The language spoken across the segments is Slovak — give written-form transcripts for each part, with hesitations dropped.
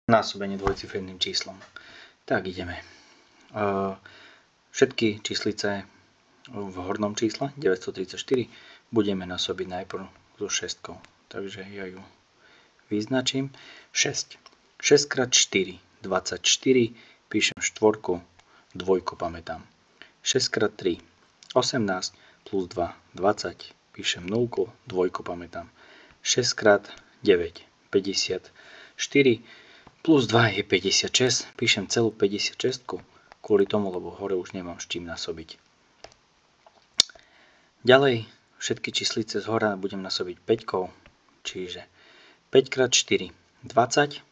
násobenie dvojciferným číslom. Tak ideme. Všetky číslice v hornom čísle 934 budeme násobiť najprv so 6. Takže ja ju vyznačím. 6. 6 x 4, 24, píšem štvorku, dvojku pamätám. 6 x 3, 18, plus 2, 20, píšem 0, dvojku pamätám. 6 x 9, 54, plus 2 je 56, píšem celú 56, kvôli tomu, lebo hore už nemám s čím násobiť. Ďalej všetky číslice z hora budem násobiť 5, čiže 5 x 4, 20,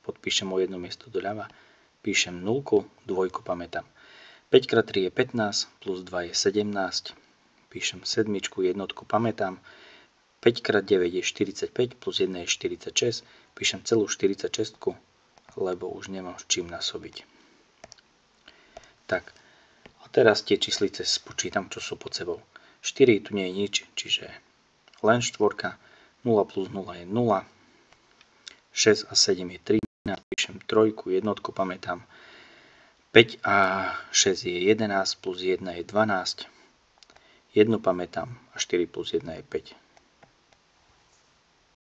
podpíšem o jedno miesto doľava, píšem 0, dvojku pamätám. 5 x 3 je 15, plus 2 je 17, píšem sedmičku, jednotku pamätám. 5 x 9 je 45, plus 1 je 46, píšem celú 46, lebo už nemám s čím násobiť. Tak, a teraz tie číslice spočítam, čo sú pod sebou. 4 tu nie je nič, čiže len štvorka, 0 plus 0 je 0, 6 a 7 je 13, píšem trojku, jednotku pamätám, 5 a 6 je 11, plus 1 je 12, 1 pamätám a 4 plus 1 je 5.